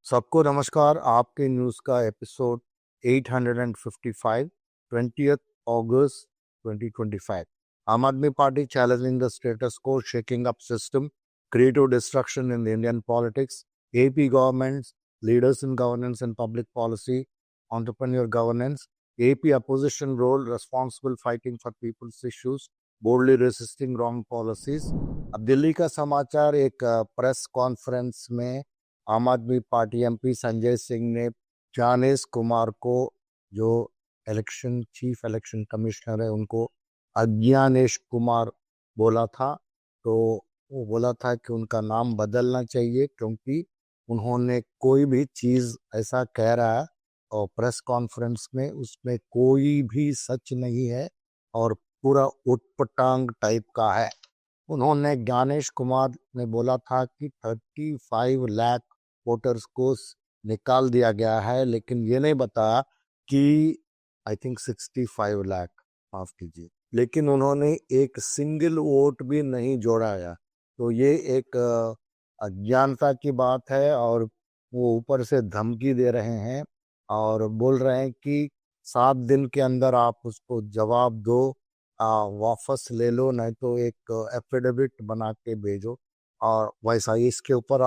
सबको नमस्कार। आपके न्यूज़ का एपिसोड 855 20th अगस्त 2025। आम आदमी party challenging the status quo, shaking up system, creative destruction in the Indian politics, AP governments, leaders in governance and public policy, entrepreneur governance, AP opposition role, responsible fighting for people's issues, boldly resisting wrong policies। अब दिल्ली का समाचार एक press conference में आम आदमी party MP Sanjay Singh ने ज्ञानेश कुमार को, जो चीफ इलेक्शन कमिश्नर है, उनको अज्ञानेश कुमार बोला था। तो वो बोला था कि उनका नाम बदलना चाहिए क्योंकि उन्होंने कोई भी चीज़ ऐसा कह रहा है और प्रेस कॉन्फ्रेंस में उसमें कोई भी सच नहीं है और पूरा उटपटांग टाइप का है। उन्होंने ज्ञानेश कुमार ने बोला था कि 35 लाख वोटर्स को निकाल दिया गया है, लेकिन ये नहीं बताया कि आई थिंक 65 लाख, माफ कीजिए, लेकिन उन्होंने एक सिंगल वोट भी नहीं जोड़ा है। तो ये एक अज्ञानता की बात है और वो ऊपर से धमकी दे रहे हैं और बोल रहे हैं कि 7 दिन के अंदर आप उसको जवाब दो, वापस ले लो, नहीं तो एक एफिडेविट बना के भेजो। और वैसा ही इसके ऊपर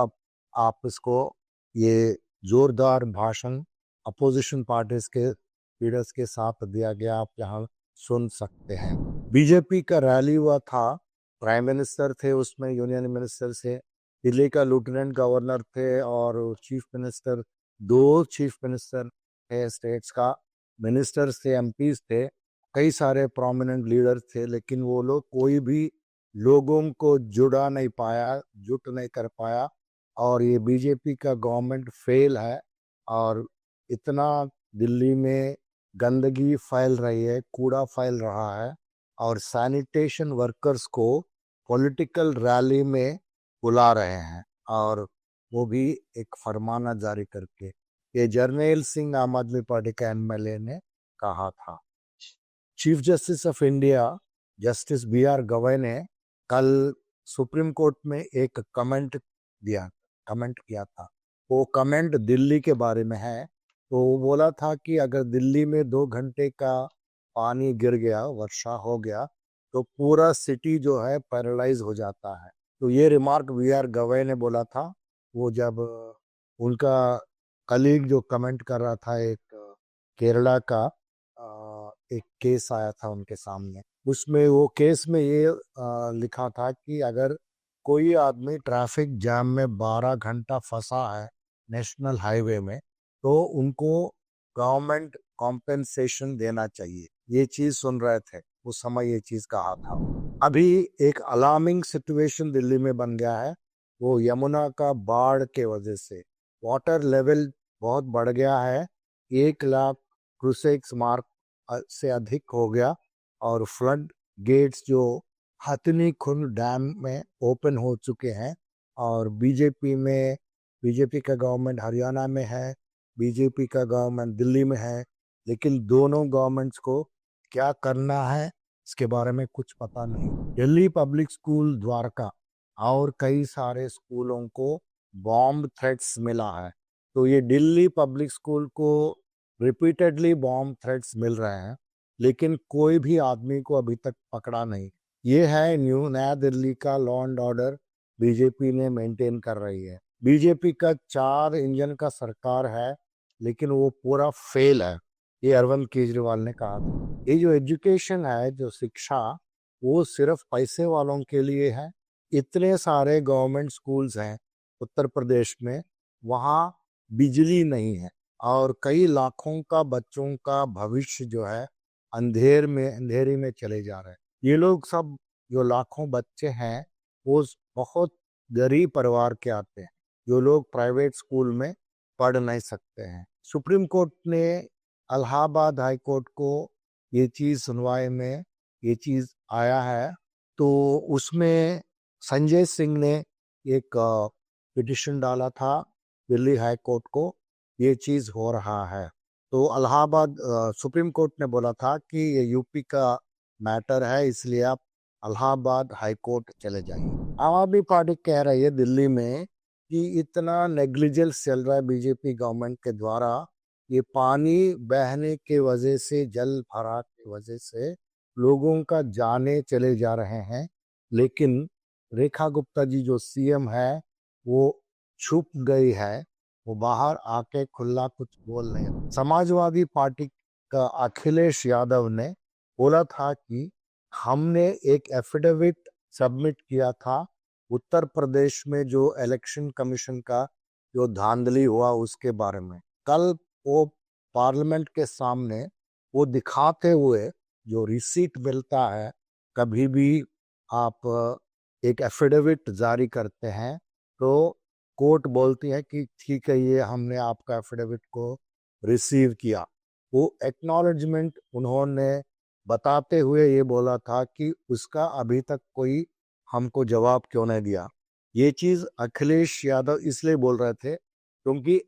आप इसको ये जोरदार भाषण अपोजिशन पार्टीज के लीडर्स के साथ दिया गया, आप यहाँ सुन सकते हैं। बीजेपी का रैली हुआ था, प्राइम मिनिस्टर थे उसमें, यूनियन मिनिस्टर से, दिल्ली का लेफ्टिनेंट गवर्नर थे और चीफ मिनिस्टर, 2 चीफ मिनिस्टर थे स्टेट्स का, मिनिस्टर्स थे, एमपीज थे, कई सारे प्रोमिनेंट लीडर थे, लेकिन वो लोग कोई भी लोगों को जुट नहीं कर पाया। और ये बीजेपी का गवर्नमेंट फेल है और इतना दिल्ली में गंदगी फैल रही है, कूड़ा फैल रहा है और सैनिटेशन वर्कर्स को पॉलिटिकल रैली में बुला रहे हैं और वो भी एक फरमाना जारी करके। ये जर्नैल सिंह आम आदमी पार्टी का एमएलए ने कहा था। Chief justice of India justice BR Gavai ने कल सुप्रीम कोर्ट में एक कमेंट किया था। वो कमेंट दिल्ली के बारे में है। तो वो बोला था कि अगर दिल्ली में 2 घंटे का पानी गिर गया, वर्षा हो गया, तो पूरा सिटी जो है पैरालाइज हो जाता है। तो ये रिमार्क BR गवई ने बोला था, वो जब उनका कलीग जो कमेंट कर रहा था, एक केरला का एक केस आया था उनके सामने, उसमें वो केस में ये लिखा था कि अगर कोई आदमी ट्रैफिक जाम में 12 घंटा फंसा है नेशनल हाईवे में, तो उनको गवर्नमेंट कॉम्पेंसेशन देना चाहिए। ये चीज सुन रहे थे उस समय, ये चीज कहा था। अभी एक अलार्मिंग सिचुएशन दिल्ली में बन गया है, वो यमुना का बाढ़ के वजह से वाटर लेवल बहुत बढ़ गया है, 1 लाख क्यूसेक्स मार्क से अधिक हो गया और फ्लड गेट्स जो हथनी कुंड डैम में ओपन हो चुके हैं। और बीजेपी का गवर्नमेंट हरियाणा में है, बीजेपी का गवर्नमेंट दिल्ली में है, लेकिन दोनों गवर्नमेंट्स को क्या करना है इसके बारे में कुछ पता नहीं। दिल्ली पब्लिक स्कूल द्वारका और कई सारे स्कूलों को बॉम्ब थ्रेट्स मिला है। तो ये दिल्ली पब्लिक स्कूल को रिपीटेडली बॉम्ब थ्रेट्स मिल रहे हैं, लेकिन कोई भी आदमी को अभी तक पकड़ा नहीं। ये है नया दिल्ली का लॉ एंड ऑर्डर बीजेपी ने मेंटेन कर रही है। बीजेपी का 4 इंजन का सरकार है, लेकिन वो पूरा फेल है, ये अरविंद केजरीवाल ने कहा था। ये जो एजुकेशन है, जो शिक्षा, वो सिर्फ पैसे वालों के लिए है। इतने सारे गवर्नमेंट स्कूल्स हैं उत्तर प्रदेश में, वहाँ बिजली नहीं है और कई लाखों का बच्चों का भविष्य जो है अंधेरी में चले जा रहे हैं। ये लोग सब जो लाखों बच्चे हैं वो बहुत गरीब परिवार के आते हैं, जो लोग प्राइवेट स्कूल में पढ़ नहीं सकते हैं। सुप्रीम कोर्ट ने इलाहाबाद हाई कोर्ट को ये चीज सुनवाई में ये चीज आया है, तो उसमें संजय सिंह ने एक पिटिशन डाला था दिल्ली हाई कोर्ट को, ये चीज हो रहा है। तो इलाहाबाद सुप्रीम कोर्ट ने बोला था कि ये यूपी का मैटर है, इसलिए आप इलाहाबाद हाई कोर्ट चले जाइए। आम आदमी पार्टी कह रही है दिल्ली में कि इतना नेग्लिजेंस चल रहा है बीजेपी गवर्नमेंट के द्वारा, ये पानी बहने के वजह से, जल भराव की वजह से लोगों का जाने चले जा रहे हैं। लेकिन रेखा गुप्ता जी जो सीएम है वो छुप गई है, वो बाहर आके खुला कुछ बोल नहीं। समाजवादी पार्टी का अखिलेश यादव ने बोला था कि हमने एक एफिडेविट सबमिट किया था उत्तर प्रदेश में जो इलेक्शन कमीशन का जो धांधली हुआ उसके बारे में। कल वो पार्लियामेंट के सामने वो दिखाते हुए जो रिसीट मिलता है, कभी भी आप एक एफिडेविट जारी करते हैं तो कोर्ट बोलती है कि ठीक है, ये हमने आपका एफिडेविट को रिसीव किया। वो एक्नॉलेजमेंट उन्होंने बताते हुए ये बोला था कि उसका अभी तक कोई हमको जवाब क्यों नहीं दिया। ये चीज अखिलेश यादव इसलिए बोल रहे थे क्योंकि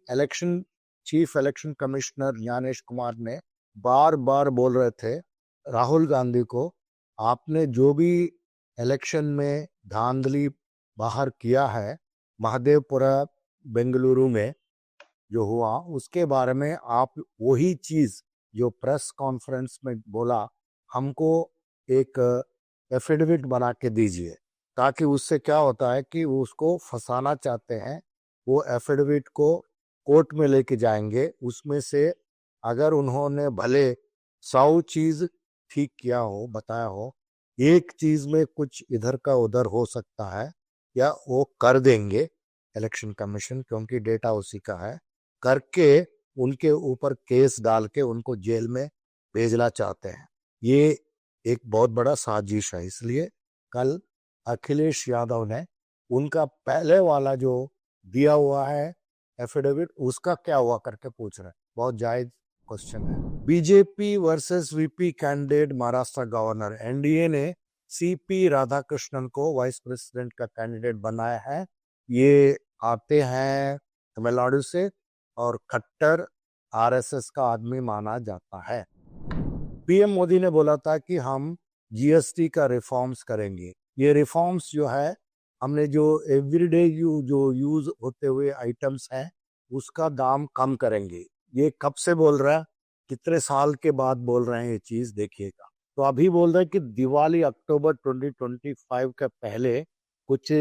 chief election commissioner Gyanesh Kumar ने बार बार बोल रहे थे राहुल गांधी को, आपने जो भी इलेक्शन में धांधली बाहर किया है महादेवपुरा बेंगलुरु में जो हुआ, उसके बारे में आप वही चीज जो प्रेस कॉन्फ्रेंस में बोला, हमको एक एफिडेविट बना के दीजिए। ताकि उससे क्या होता है कि वो उसको फंसाना चाहते हैं, वो एफिडेविट को कोर्ट में लेके जाएंगे, उसमें से अगर उन्होंने भले 100 चीज ठीक किया हो, बताया हो, एक चीज में कुछ इधर का उधर हो सकता है, या वो कर देंगे इलेक्शन कमीशन, क्योंकि डेटा उसी का है, करके उनके ऊपर केस डाल के उनको जेल में भेजना चाहते हैं। ये एक बहुत बड़ा साजिश है। इसलिए कल अखिलेश यादव ने उनका पहले वाला जो दिया हुआ है एफिडेविट, उसका क्या हुआ करके पूछ रहे हैं। बहुत जायज क्वेश्चन है। BJP versus VP candidate Maharashtra governor, NDA ने सीपी राधाकृष्णन को वाइस प्रेसिडेंट का कैंडिडेट बनाया है। ये आते हैं तमिलनाडु से और खट्टर आरएसएस का आदमी माना जाता है। पीएम मोदी ने बोला था कि हम जीएसटी का रिफॉर्म्स करेंगे। ये रिफॉर्म्स जो है, हमने जो एवरीडे जो यूज होते हुए आइटम्स हैं उसका दाम कम करेंगे। ये कब से बोल रहा है, कितने साल के बाद बोल रहे हैं ये चीज, देखिएगा। तो अभी बोल रहे हैं कि दिवाली अक्टूबर 2025 के पहले कुछ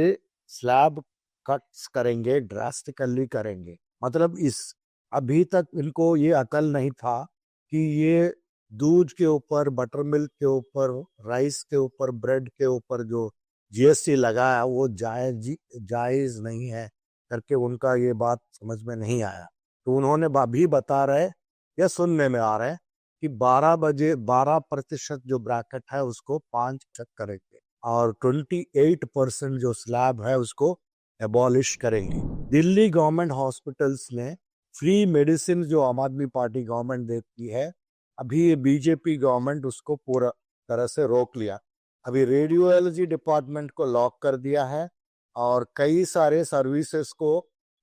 स्लैब कट्स करेंगे, ड्रास्टिकली करेंगे। मतलब इस अभी तक इनको ये अकल नहीं था कि ये दूध के ऊपर, बटर मिल्क के ऊपर, राइस के ऊपर, ब्रेड के ऊपर जो जीएसटी लगाया वो जायज नहीं है करके उनका ये बात समझ में नहीं आया। तो उन्होंने भी बता रहे या सुनने में आ रहे हैं कि 12% जो ब्रैकेट है उसको 5% करेंगे और 28% जो स्लैब है उसको एबॉलिश करेंगे। दिल्ली गवर्नमेंट हॉस्पिटल्स ने फ्री मेडिसिन जो आम आदमी पार्टी गवर्नमेंट देती है, अभी ये बीजेपी गवर्नमेंट उसको पूरा तरह से रोक लिया। अभी रेडियोलॉजी डिपार्टमेंट को लॉक कर दिया है और कई सारे सर्विसेज को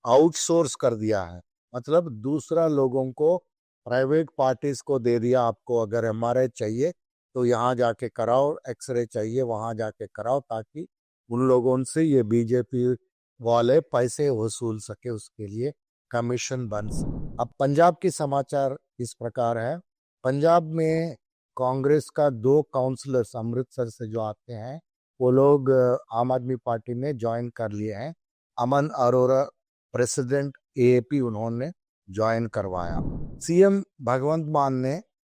आउटसोर्स कर दिया है। मतलब दूसरा लोगों को, प्राइवेट पार्टीज को दे दिया, आपको अगर एमआरआई चाहिए तो यहाँ जाके कराओ, एक्सरे चाहिए वहां जाके कराओ, ताकि उन लोगों से ये बीजेपी वाले पैसे वसूल सके, उसके लिए कमीशन बन सके। अब पंजाब की समाचार इस प्रकार है। पंजाब में कांग्रेस का 2 काउंसलर्स अमृतसर से जो आते हैं वो लोग आम आदमी पार्टी में ज्वाइन कर लिए हैं। अमन अरोड़ा प्रेसिडेंट एएपी उन्होंने ज्वाइन करवाया। सीएम भगवंत मान ने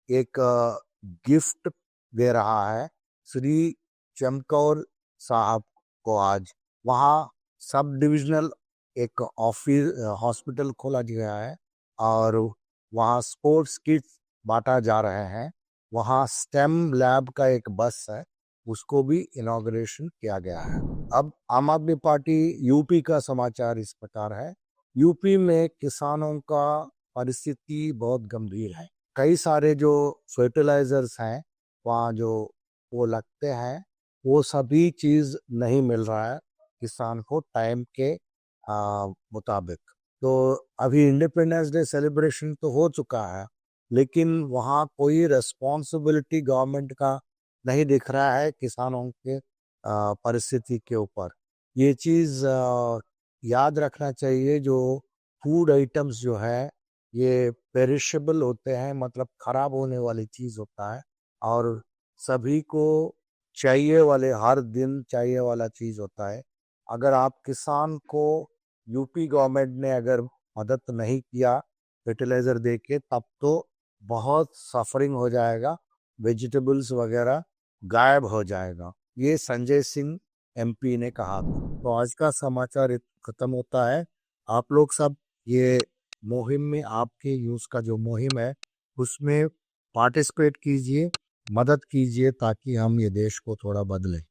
एक गिफ्ट दे रहा है श्री चमकौर साहब को। आज वहाँ सब डिविजनल एक ऑफिस हॉस्पिटल खोला गया है और वहाँ स्पोर्ट्स किट्स बांटा जा रहे हैं। वहाँ स्टेम लैब का एक बस है, उसको भी इनॉग्रेशन किया गया है। अब आम आदमी पार्टी यूपी का समाचार इस प्रकार है। यूपी में किसानों का परिस्थिति बहुत गंभीर है। कई सारे जो फर्टिलाइजर्स हैं वहाँ जो वो लगते हैं, वो सभी चीज नहीं मिल रहा है किसान को टाइम के मुताबिक। तो अभी इंडिपेंडेंस डे सेलिब्रेशन तो हो चुका है, लेकिन वहाँ कोई रेस्पॉन्सिबिलिटी गवर्नमेंट का नहीं दिख रहा है किसानों के परिस्थिति के ऊपर। ये चीज़ याद रखना चाहिए, जो फूड आइटम्स जो है ये पेरिशेबल होते हैं, मतलब खराब होने वाली चीज़ होता है, और सभी को चाहिए वाले, हर दिन चाहिए वाला चीज़ होता है। अगर आप किसान को यूपी गवर्नमेंट ने अगर मदद नहीं किया फर्टिलाइज़र दे के, तब तो बहुत सफरिंग हो जाएगा, वेजिटेबल्स वगैरह गायब हो जाएगा। ये संजय सिंह एमपी ने कहा था। तो आज का समाचार खत्म होता है। आप लोग सब ये मुहिम में, आपके न्यूज़ का जो मुहिम है उसमें पार्टिसिपेट कीजिए, मदद कीजिए, ताकि हम ये देश को थोड़ा बदलें।